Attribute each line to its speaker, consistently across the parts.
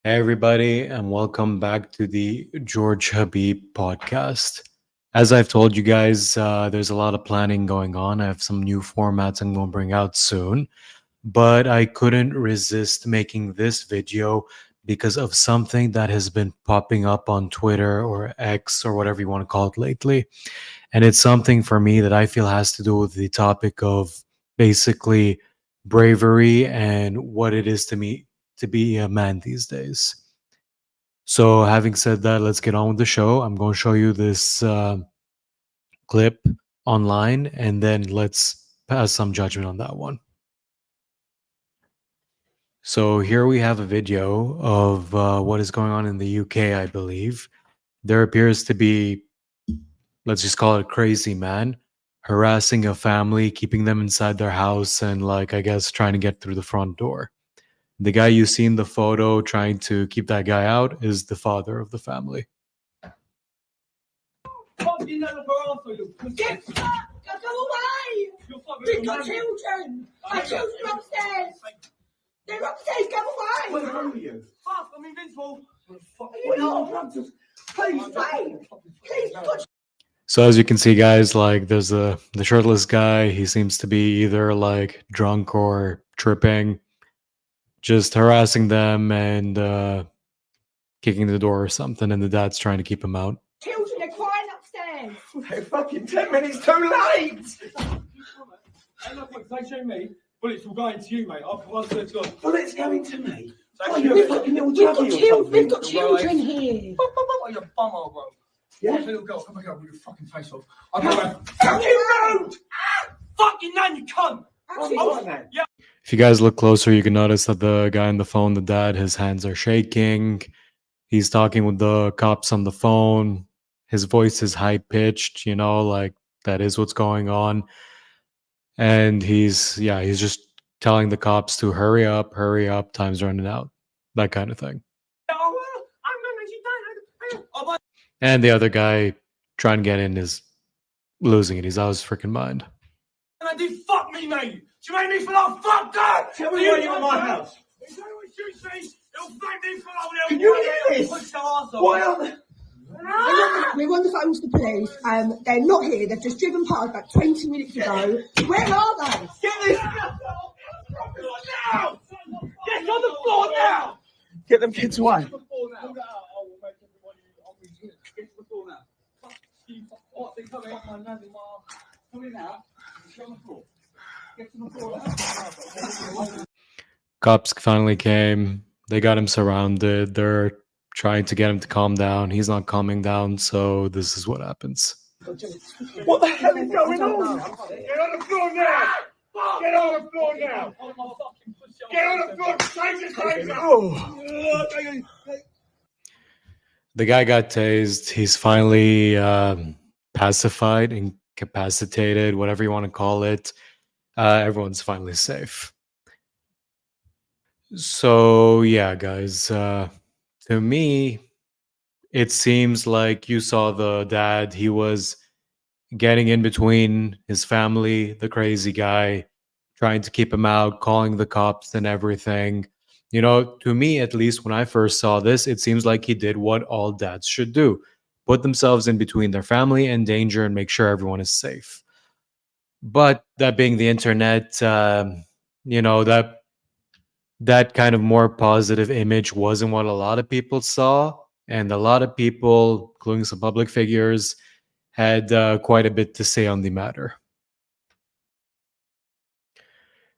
Speaker 1: Hey, everybody, and welcome back to the George Habib podcast. As I've told you guys, there's a lot of planning going on. I have some new formats I'm going to bring out soon, but I couldn't resist making this video because of something that has been popping up on Twitter or X or whatever you want to call it lately. And it's something for me that I feel has to do with the topic of basically bravery and what it is to me to be a man these days. So, having said that, let's get on with the show. I'm going to show you this clip online and then let's pass some judgment on that one. So, here we have a video of what is going on in the UK, I believe. There appears to be, let's just call it a crazy man, harassing a family, keeping them inside their house, and, like, I guess trying to get through the front door. The guy you see in the photo trying to keep that guy out is the father of the family.
Speaker 2: Get back! Go away! We've got children! Our children are upstairs! They're upstairs, go away!
Speaker 3: Where are you?
Speaker 2: Fuck, I'm invincible!
Speaker 3: Are you not? Please,
Speaker 2: Please, God.
Speaker 1: So as you can see, guys, like there's the shirtless guy. He seems to be either like drunk or tripping, just harassing them and kicking the door or something. And the dad's trying to keep him out.
Speaker 2: Children are crying upstairs!
Speaker 3: They're fucking 10 minutes too late!
Speaker 4: Ain't no point saying me. Bullets will go into you, mate. I swear to God.
Speaker 3: Bullets going to me?
Speaker 4: Thank
Speaker 3: Are
Speaker 4: you.
Speaker 3: you a fucking little juggy or
Speaker 2: We've got
Speaker 3: something?
Speaker 2: children here!
Speaker 4: Oh, you bumhole, bro.
Speaker 3: Yeah?
Speaker 4: Watch a little girl come back up with your fucking face off. I'm going,
Speaker 3: You rude!
Speaker 4: fucking nan, you cunt!
Speaker 3: What's wrong, man?
Speaker 1: If you guys look closer, you can notice that the guy on the phone, the dad, his hands are shaking. He's talking with the cops on the phone. His voice is high pitched, like that is what's going on. And he's just telling the cops to hurry up, time's running out, that kind of thing. And the other guy trying to get in is losing it. He's out of his freaking mind.
Speaker 4: And I did fuck me, mate. She made me feel like fuck that.
Speaker 3: Tell me why you're in my house.
Speaker 4: If anyone shoots me, it'll make me feel like
Speaker 3: Can you hear this?
Speaker 4: Push your arse off.
Speaker 3: Why on
Speaker 2: We're on the phone to the police. They're not here. They've just driven past about 20 minutes ago. Where are they?
Speaker 3: Get this!
Speaker 4: Now! Get on the floor now!
Speaker 3: Get them kids away.
Speaker 1: Cops finally came. They got him surrounded. They're trying to get him to calm down. He's not calming down, so this is what happens.
Speaker 3: What the hell is going on?
Speaker 4: Get on the floor now! Get on the floor now! Get on the floor! Change your clothes!
Speaker 3: Oh.
Speaker 1: The guy got tased. He's finally pacified, incapacitated, whatever you want to call it. Everyone's finally safe. So, yeah, guys, to me, it seems like you saw the dad. He was getting in between his family, the crazy guy, trying to keep him out, calling the cops and everything. To me, at least, when I first saw this, it seems like he did what all dads should do: put themselves in between their family and danger and make sure everyone is safe. But that being the internet, that kind of more positive image wasn't what a lot of people saw. And a lot of people, including some public figures, had quite a bit to say on the matter.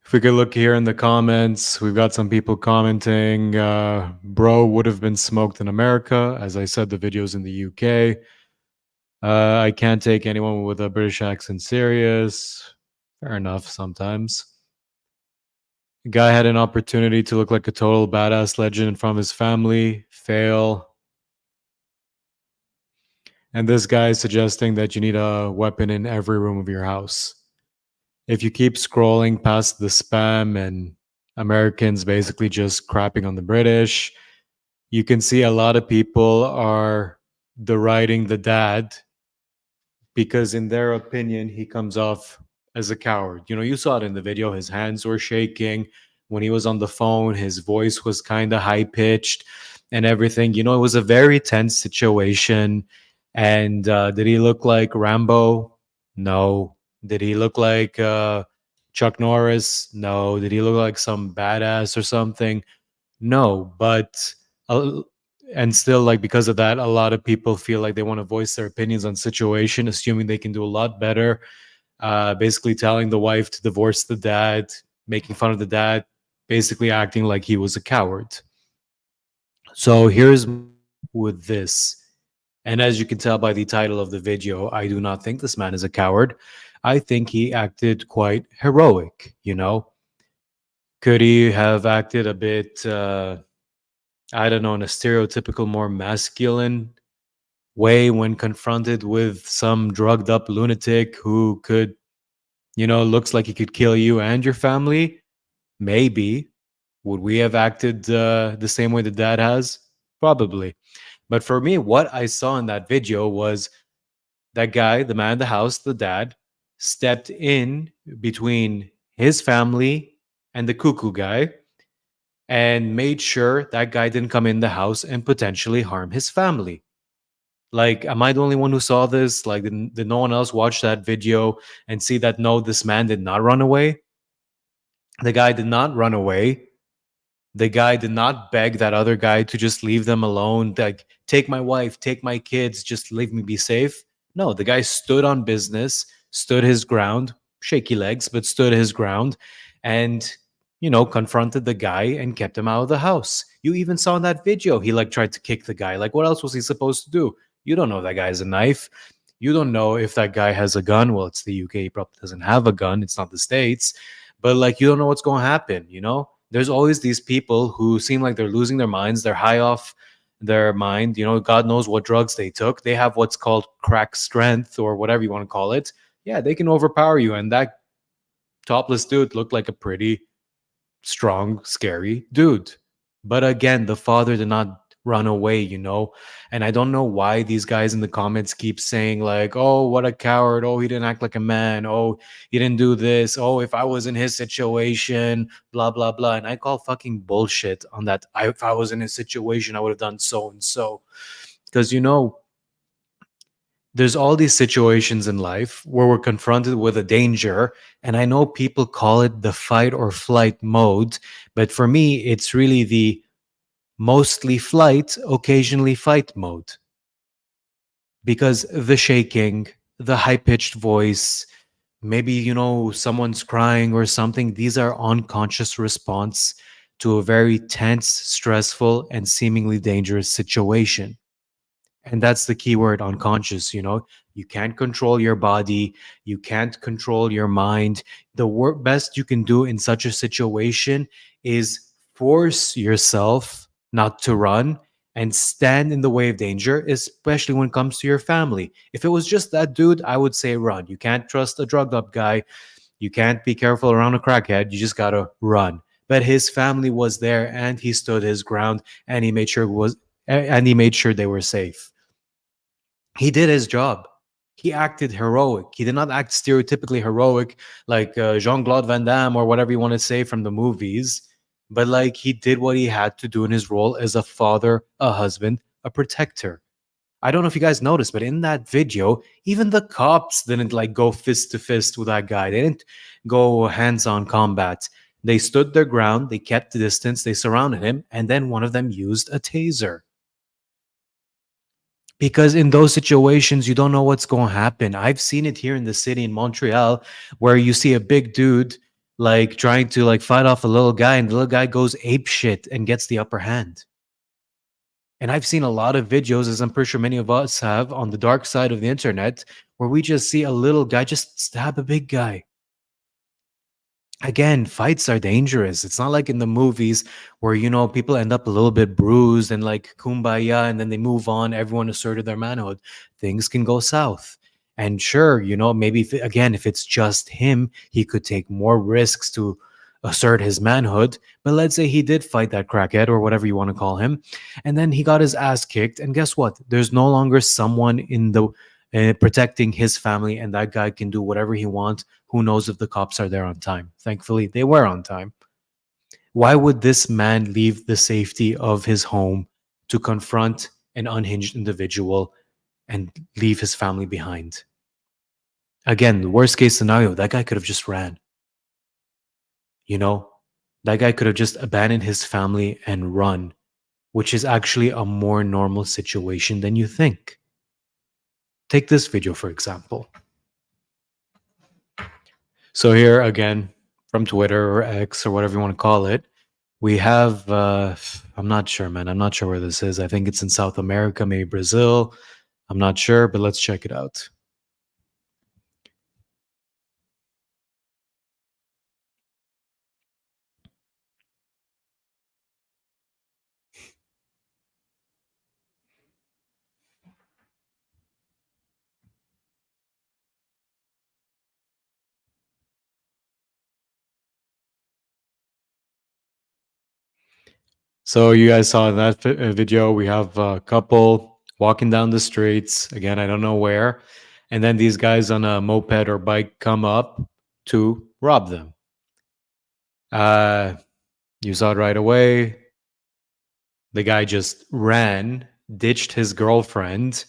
Speaker 1: If we could look here in the comments, we've got some people commenting, bro would have been smoked in America. As I said, the video's in the UK. I can't take anyone with a British accent serious. Fair enough, sometimes. The guy had an opportunity to look like a total badass legend in front of his family. Fail. And this guy is suggesting that you need a weapon in every room of your house. If you keep scrolling past the spam and Americans basically just crapping on the British, you can see a lot of people are deriding the dad because in their opinion, he comes off as a coward. You saw it in the video. His hands were shaking. When he was on the phone, his voice was kind of high pitched. and everything. It was a very tense situation. And did he look like Rambo? No. Did he look like Chuck Norris? No. Did he look like some badass or something? No. But uh, and still, like, because of that, a lot of people feel like they want to voice their opinions on situation, assuming they can do a lot better. Basically telling the wife to divorce the dad, making fun of the dad, basically acting like he was a coward. So here's with this. And as you can tell by the title of the video, I do not think this man is a coward. I think he acted quite heroic, Could he have acted a bit, I don't know, in a stereotypical, more masculine way when confronted with some drugged up lunatic who could, looks like he could kill you and your family? Maybe. Would we have acted the same way the dad has? Probably. But for me, what I saw in that video was that guy, the man in the house, the dad, stepped in between his family and the cuckoo guy and made sure that guy didn't come in the house and potentially harm his family. Like, am I the only one who saw this? Like, did no one else watch that video and see that no, this man did not run away? The guy did not run away. The guy did not beg that other guy to just leave them alone, like, take my wife, take my kids, just leave me be safe. No, the guy stood on business, stood his ground, shaky legs, but stood his ground, and confronted the guy and kept him out of the house. You even saw in that video he like tried to kick the guy. Like, what else was he supposed to do? You don't know that guy has a knife. You don't know if that guy has a gun. Well, it's the UK, he probably doesn't have a gun. It's not the States. But like, you don't know what's going to happen. There's always these people who seem like they're losing their minds. They're high off their mind. God knows what drugs they took. They have what's called crack strength or whatever you want to call it. Yeah, they can overpower you. And that topless dude looked like a pretty strong, scary dude. But again, the father did not run away. And I don't know why these guys in the comments keep saying, like, oh, what a coward. Oh, he didn't act like a man. Oh, he didn't do this. Oh, if I was in his situation, blah, blah, blah. And I call fucking bullshit on that. If I was in his situation, I would have done so and so. Because, there's all these situations in life where we're confronted with a danger, and I know people call it the fight or flight mode, but for me it's really the mostly flight, occasionally fight mode. Because the shaking, the high pitched voice, maybe someone's crying or something, these are unconscious response to a very tense, stressful, and seemingly dangerous situation. And that's the key word, unconscious. You can't control your body, you can't control your mind. The best you can do in such a situation is force yourself not to run and stand in the way of danger, especially when it comes to your family. If it was just that dude, I would say run. You can't trust a drugged up guy, you can't be careful around a crackhead, you just gotta run. But his family was there and he stood his ground, and he made sure they were safe. He did his job. He acted heroic. He did not act stereotypically heroic like Jean-Claude Van Damme or whatever you want to say from the movies, but like, he did what he had to do in his role as a father, a husband, a protector. I don't know if you guys noticed, but in that video, even the cops didn't like go fist to fist with that guy. They didn't go hands-on combat. They stood their ground, they kept the distance, they surrounded him, and then one of them used a taser. Because in those situations, you don't know what's going to happen. I've seen it here in the city in Montreal, where you see a big dude like trying to like fight off a little guy, and the little guy goes ape shit and gets the upper hand. And I've seen a lot of videos, as I'm pretty sure many of us have, on the dark side of the internet, where we just see a little guy just stab a big guy. Again, fights are dangerous. It's not like in the movies where, people end up a little bit bruised and like kumbaya and then they move on. Everyone asserted their manhood. Things can go south. And sure, maybe if it's just him, he could take more risks to assert his manhood. But let's say he did fight that crackhead or whatever you want to call him, and then he got his ass kicked. And guess what? There's no longer someone in the protecting his family, and that guy can do whatever he wants. Who knows if the cops are there on time? Thankfully, they were on time. Why would this man leave the safety of his home to confront an unhinged individual and leave his family behind. Again, the worst case scenario, that guy could have just ran. You know, that guy could have just abandoned his family and run, which is actually a more normal situation than you think. Take this video, for example. So, here again, from Twitter or X or whatever you want to call it, we have, I'm not sure, man. I'm not sure where this is. I think it's in South America, maybe Brazil. I'm not sure, but let's check it out. So you guys saw in that video, we have a couple walking down the streets. Again, I don't know where. And then these guys on a moped or bike come up to rob them. You saw it right away. The guy just ran, ditched his girlfriend,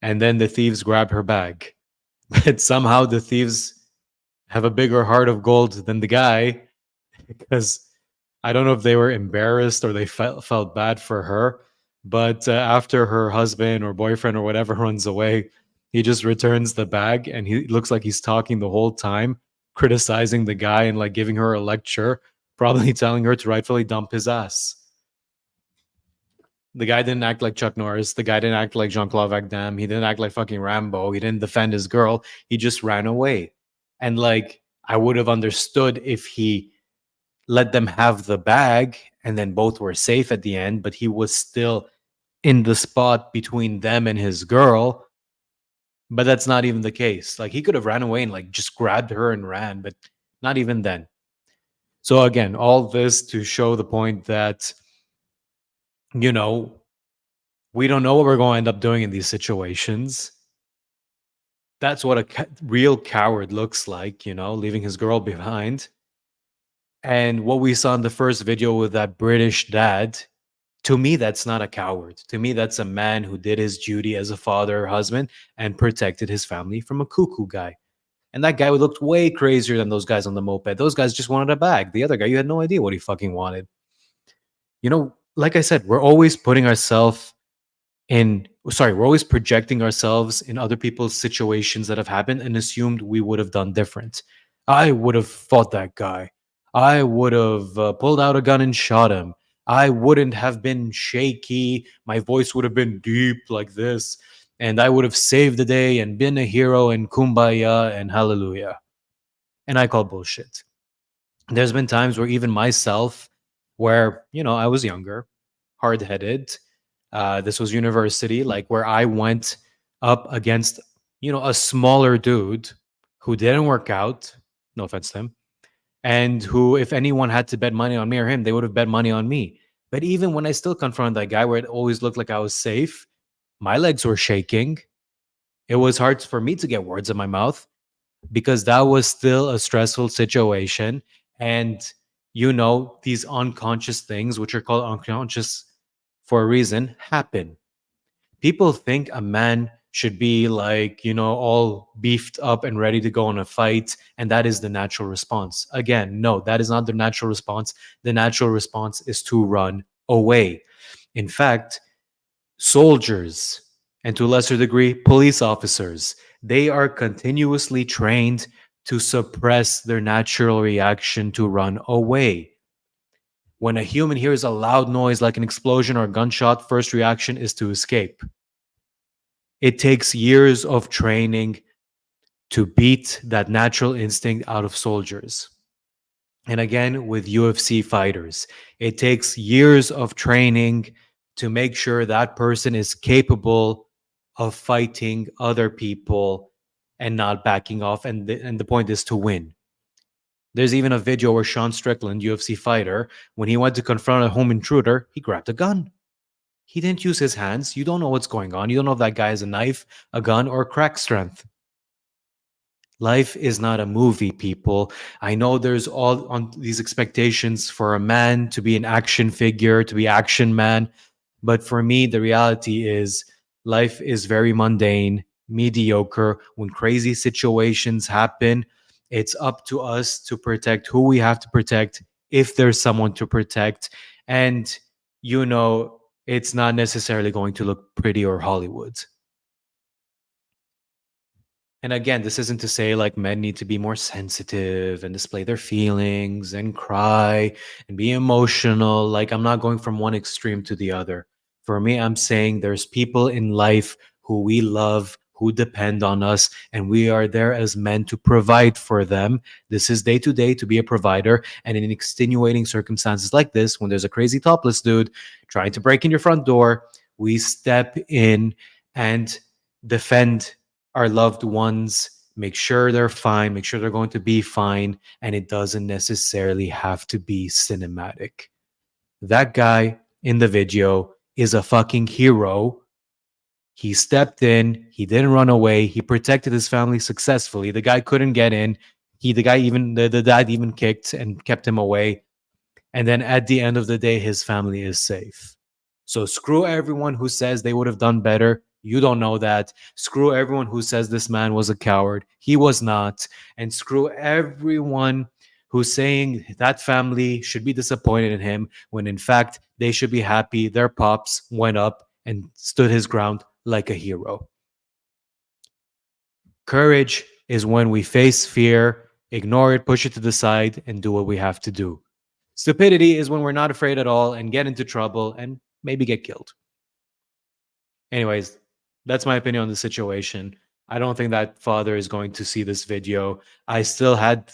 Speaker 1: and then the thieves grab her bag. But somehow the thieves have a bigger heart of gold than the guy, because I don't know if they were embarrassed or they felt bad for her. But after her husband or boyfriend or whatever runs away, he just returns the bag, and he looks like he's talking the whole time, criticizing the guy and like giving her a lecture, probably telling her to rightfully dump his ass. The guy didn't act like Chuck Norris. The guy didn't act like Jean-Claude Van Damme. He didn't act like fucking Rambo. He didn't defend his girl. He just ran away. And like, I would have understood if he let them have the bag and then both were safe at the end, but he was still in the spot between them and his girl. But that's not even the case. Like, he could have ran away and like just grabbed her and ran, but not even then. So again, all this to show the point that, you know, we don't know what we're going to end up doing in these situations. That's what a real coward looks like, you know, leaving his girl behind. And what we saw in the first video with that British dad, to me, that's not a coward. To me, that's a man who did his duty as a father, husband, and protected his family from a cuckoo guy. And that guy looked way crazier than those guys on the moped. Those guys just wanted a bag. The other guy, you had no idea what he fucking wanted. You know, like I said, we're always putting ourselves we're always projecting ourselves in other people's situations that have happened and assumed we would have done different. I would have fought that guy. I would have pulled out a gun and shot him. I wouldn't have been shaky. My voice would have been deep like this. And I would have saved the day and been a hero and kumbaya and hallelujah. And I call bullshit. There's been times where even myself, where, you know, I was younger, hard headed, this was university, like where I went up against, you know, a smaller dude who didn't work out. No offense to him. And who, if anyone had to bet money on me or him, they would have bet money on me. But even when I still confronted that guy where it always looked like I was safe, my legs were shaking. It was hard for me to get words in my mouth because that was still a stressful situation. And, you know, these unconscious things, which are called unconscious for a reason, happen. People think a man should be like, you know, all beefed up and ready to go on a fight, and that is the natural response. Again, no, that is not the natural response. The natural response is to run away. In fact, soldiers, and to a lesser degree, police officers, they are continuously trained to suppress their natural reaction to run away. When a human hears a loud noise like an explosion or a gunshot, first reaction is to escape. It takes years of training to beat that natural instinct out of soldiers. And again, with UFC fighters, it takes years of training to make sure that person is capable of fighting other people and not backing off. And the point is to win. There's even a video where Sean Strickland, UFC fighter, when he went to confront a home intruder, he grabbed a gun. He didn't use his hands. You don't know what's going on. You don't know if that guy has a knife, a gun, or crack strength. Life is not a movie, people. I know there's all on these expectations for a man to be an action figure, to be action man. But for me, the reality is life is very mundane, mediocre. When crazy situations happen, it's up to us to protect who we have to protect if there's someone to protect. And, it's not necessarily going to look pretty or Hollywood. And again, this isn't to say like men need to be more sensitive and display their feelings and cry and be emotional. Like, I'm not going from one extreme to the other. For me, I'm saying there's people in life who we love, who depend on us, and we are there as men to provide for them. This is day to day to be a provider. And in extenuating circumstances like this, when there's a crazy topless dude trying to break in your front door, we step in and defend our loved ones, make sure they're fine, make sure they're going to be fine, and it doesn't necessarily have to be cinematic. That guy in the video is a fucking hero. He stepped in, he didn't run away, he protected his family successfully. The guy couldn't get in. The dad even kicked and kept him away. And then at the end of the day, his family is safe. So screw everyone who says they would have done better. You don't know that. Screw everyone who says this man was a coward. He was not. And screw everyone who's saying that family should be disappointed in him when in fact they should be happy their pops went up and stood his ground like a hero. Courage is when we face fear, ignore it, push it to the side, and do what we have to do. Stupidity is when we're not afraid at all and get into trouble and maybe get killed. Anyways, that's my opinion on the situation. I don't think that father is going to see this video. I still had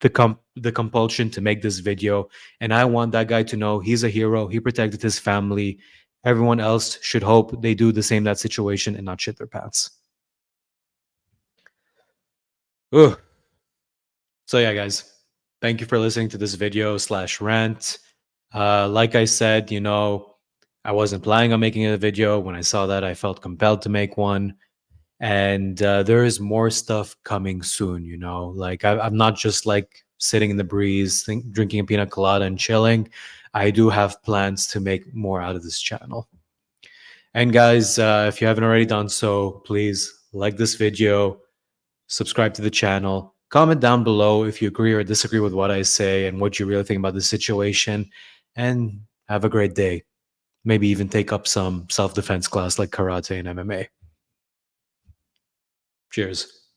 Speaker 1: the compulsion to make this video, and I want that guy to know he's a hero. He protected his family. Everyone else should hope they do the same in that situation and not shit their pants. Ugh. So yeah, guys, thank you for listening to this video / rant. Like I said, I wasn't planning on making a video. When I saw that, I felt compelled to make one. And there is more stuff coming soon, Like, I'm not just like sitting in the breeze, drinking a pina colada and chilling. I do have plans to make more out of this channel. And guys, if you haven't already done so, please like this video, subscribe to the channel, comment down below if you agree or disagree with what I say and what you really think about the situation, and have a great day. Maybe even take up some self-defense class like karate and MMA. Cheers.